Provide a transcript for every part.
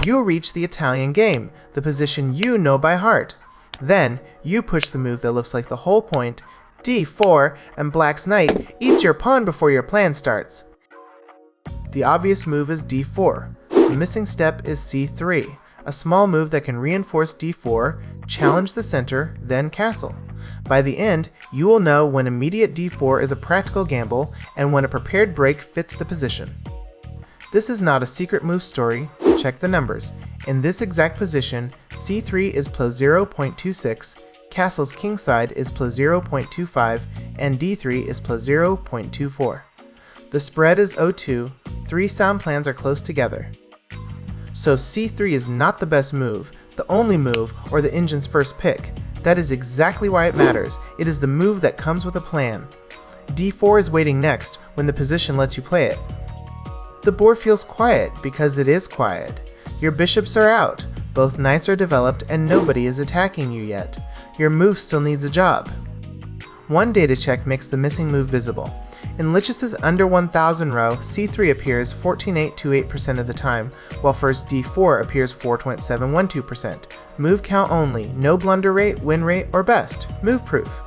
you'll reach the Italian game, the position you know by heart. Then, you push the move that looks like the whole point, d4, and black's knight eats your pawn before your plan starts. The obvious move is d4. The missing step is c3, a small move that can reinforce d4, challenge the center, then castle. By the end, you will know when immediate d4 is a practical gamble and when a prepared break fits the position. This is not a secret move story. Check the numbers. In this exact position, c3 is plus 0.26, castle's kingside is plus 0.25, and d3 is plus 0.24. The spread is 0.2, 3 sound plans are close together. So c3 is not the best move, the only move, or the engine's first pick. That is exactly why it matters. It is the move that comes with a plan. d4 is waiting next, when the position lets you play it. The board feels quiet because it is quiet. Your bishops are out, both knights are developed, and nobody is attacking you yet. Your move still needs a job. One data check makes the missing move visible. In Lichess's under 1000 row, c3 appears 14.828% of the time, while first d4 appears 4.712%. Move count only, no blunder rate, win rate, or best. Move proof.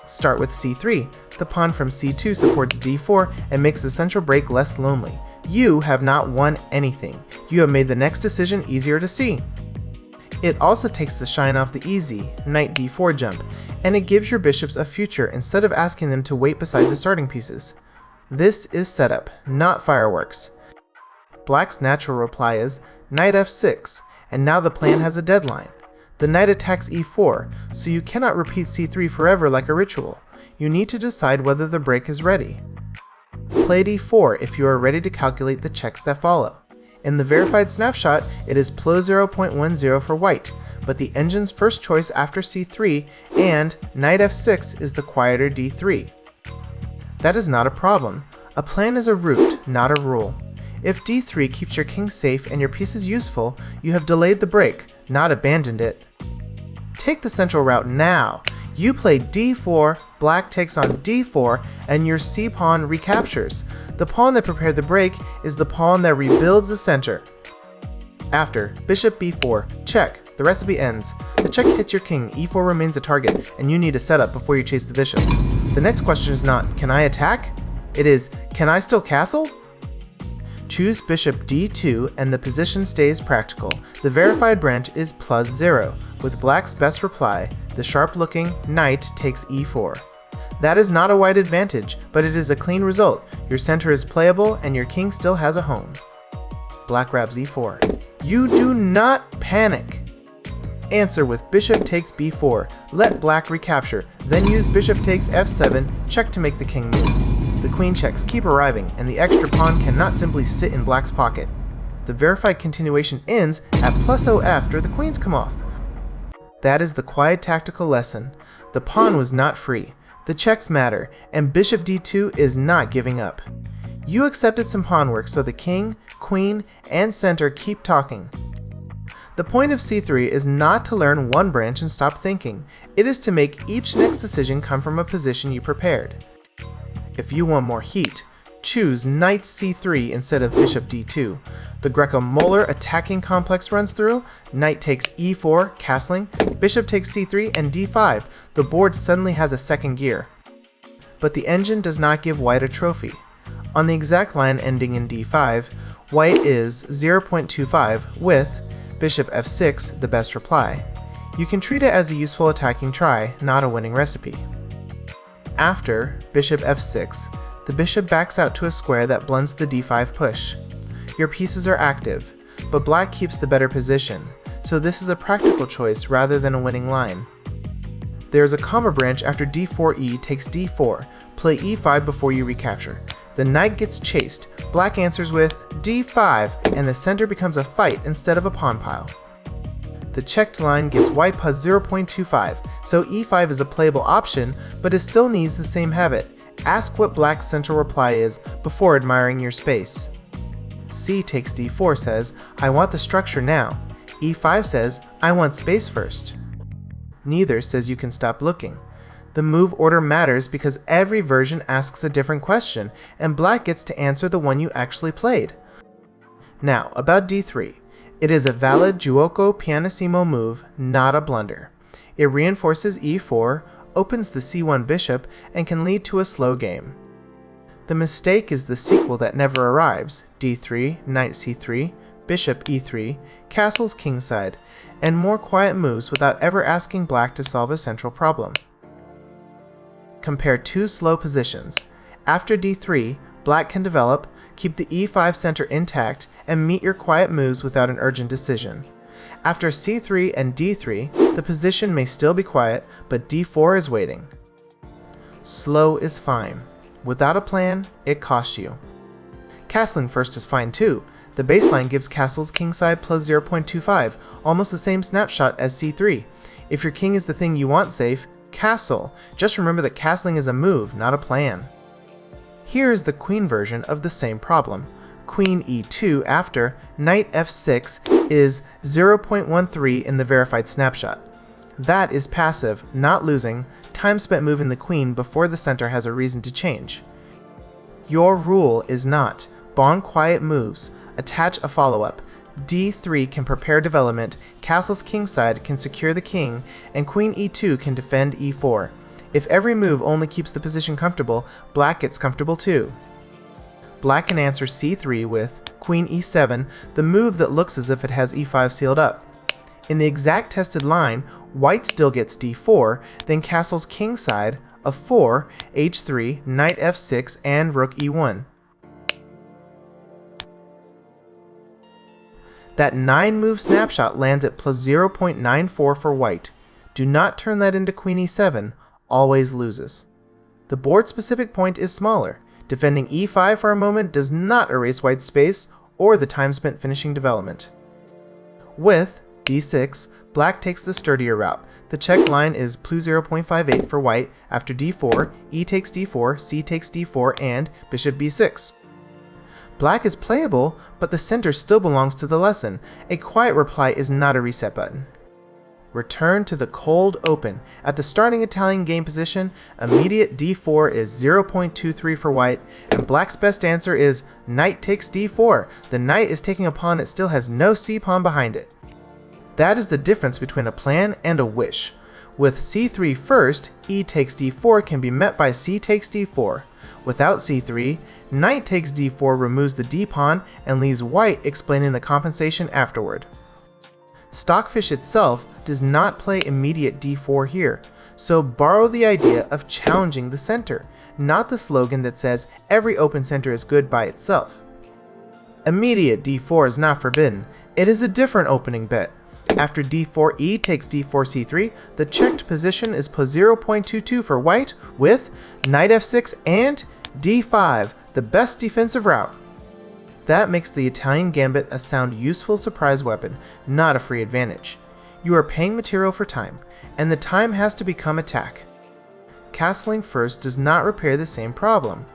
Start with c3. The pawn from c2 supports d4 and makes the central break less lonely. You have not won anything. You have made the next decision easier to see. It also takes the shine off the easy, knight d4 jump, and it gives your bishops a future instead of asking them to wait beside the starting pieces. This is setup, not fireworks. Black's natural reply is knight f6, and now the plan has a deadline. The knight attacks e4, so you cannot repeat c3 forever like a ritual. You need to decide whether the break is ready. Play d4 if you are ready to calculate the checks that follow. In the verified snapshot, it is plus 0.10 for white, but the engine's first choice after c3 and knight f6 is the quieter d3. That is not a problem. A plan is a route, not a rule. If d3 keeps your king safe and your pieces useful, you have delayed the break, not abandoned it. Take the central route now. You play d4, black takes on d4, and your c-pawn recaptures. The pawn that prepared the break is the pawn that rebuilds the center. After, bishop b4, check, the recipe ends. The check hits your king, e4 remains a target, and you need a setup before you chase the bishop. The next question is not, can I attack? It is, can I still castle? Choose bishop d2 and the position stays practical. The verified branch is plus 0, with black's best reply, the sharp-looking knight takes e4. That is not a white advantage, but it is a clean result. Your center is playable and your king still has a home. Black grabs e4. You do not panic. Answer with bishop takes b4. Let black recapture, then use bishop takes f7, check to make the king move. The queen checks keep arriving, and the extra pawn cannot simply sit in black's pocket. The verified continuation ends at plus 0 after the queens come off. That is the quiet tactical lesson. The pawn was not free. The checks matter, and bishop d2 is not giving up. You accepted some pawn work so the king, queen, and center keep talking. The point of c3 is not to learn one branch and stop thinking. It is to make each next decision come from a position you prepared. If you want more heat, choose knight c3 instead of bishop d2. The Greco-Molar attacking complex runs through, knight takes e4, castling, bishop takes c3, and d5. The board suddenly has a second gear. But the engine does not give white a trophy. On the exact line ending in d5, white is 0.25 with bishop f6 the best reply. You can treat it as a useful attacking try, not a winning recipe. After bishop f6, the bishop backs out to a square that blunts the d5 push. Your pieces are active, but black keeps the better position, so this is a practical choice rather than a winning line. There is a comma branch after d4e takes d4. Play e5 before you recapture. The knight gets chased, black answers with d5, and the center becomes a fight instead of a pawn pile. The checked line gives white plus 0.25, so e5 is a playable option, but it still needs the same habit. Ask what black's central reply is before admiring your space. C takes d4 says, I want the structure now. e5 says, I want space first. Neither says you can stop looking. The move order matters because every version asks a different question, and black gets to answer the one you actually played. Now, about d3. It is a valid giuoco pianissimo move, not a blunder. It reinforces e4, opens the c1 bishop, and can lead to a slow game. The mistake is the sequel that never arrives, d3, knight c3, bishop e3, castles kingside, and more quiet moves without ever asking black to solve a central problem. Compare two slow positions. After d3, black can develop, keep the e5 center intact, and meet your quiet moves without an urgent decision. After c3 and d3, the position may still be quiet, but d4 is waiting. Slow is fine. Without a plan, it costs you. Castling first is fine too. The baseline gives castles kingside plus 0.25, almost the same snapshot as c3. If your king is the thing you want safe, castle. Just remember that castling is a move, not a plan. Here is the queen version of the same problem. Queen e2 after knight f6 is 0.13 in the verified snapshot. That is passive, not losing, time spent moving the queen before the center has a reason to change. Your rule is not pawn quiet moves, attach a follow-up, d3 can prepare development, castles kingside can secure the king, and queen e2 can defend e4. If every move only keeps the position comfortable, black gets comfortable too. Black can answer c3 with queen e7, the move that looks as if it has e5 sealed up. In the exact tested line, white still gets d4, then castles kingside, a 4, h3, knight f6, and rook e1. That 9-move snapshot lands at plus 0.94 for white. Do not turn that into queen e7, always loses. The board-specific point is smaller. Defending e5 for a moment does not erase white's space or the time spent finishing development. With d6, black takes the sturdier route. The check line is plus 0.58 for white after d4, e takes d4, c takes d4, and bishop b6. Black is playable, but the center still belongs to the lesson. A quiet reply is not a reset button. Return to the cold open. At the starting Italian game position, immediate d4 is 0.23 for white, and black's best answer is knight takes d4. The knight is taking a pawn that still has no c-pawn behind it. That is the difference between a plan and a wish. With c3 first, e takes d4 can be met by c takes d4. Without c3, knight takes d4 removes the d-pawn and leaves white explaining the compensation afterward. Stockfish itself does not play immediate d4 here, so borrow the idea of challenging the center, not the slogan that says every open center is good by itself. Immediate d4 is not forbidden, it is a different opening bet. After d4, e takes d4, c3, the checked position is plus 0.22 for white with knight f6 and d5, the best defensive route. That makes the Italian Gambit a sound, useful surprise weapon, not a free advantage. You are paying material for time, and the time has to become attack. Castling first does not repair the same problem.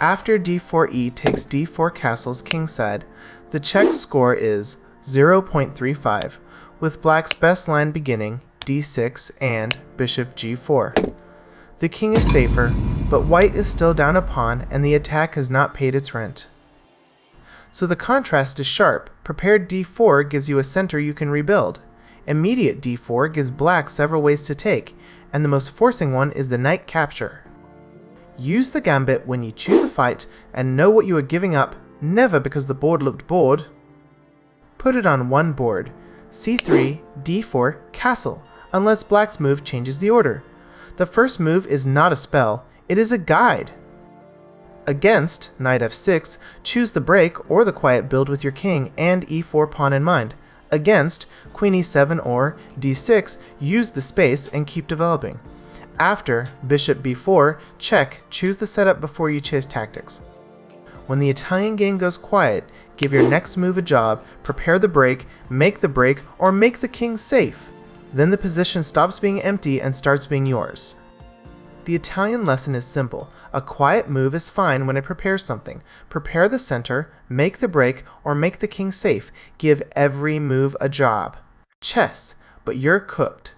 After d4e takes d4 castles kingside, the check score is 0.35, with black's best line beginning d6 and bishop g4. The king is safer, but white is still down a pawn and the attack has not paid its rent. So the contrast is sharp. Prepared d4 gives you a center you can rebuild. Immediate d4 gives black several ways to take, and the most forcing one is the knight capture. Use the gambit when you choose a fight and know what you are giving up, never because the board looked bored. Put it on one board, c3, d4, castle, unless black's move changes the order. The first move is not a spell, it is a guide. Against knight f6, choose the break or the quiet build with your king and e4 pawn in mind. Against queen e7 or d6, use the space and keep developing. After bishop b4, check, choose the setup before you chase tactics. When the Italian game goes quiet, give your next move a job, prepare the break, or make the king safe. Then the position stops being empty and starts being yours. The Italian lesson is simple. A quiet move is fine when it prepares something. Prepare the center, make the break, or make the king safe. Give every move a job. Chess, but you're cooked.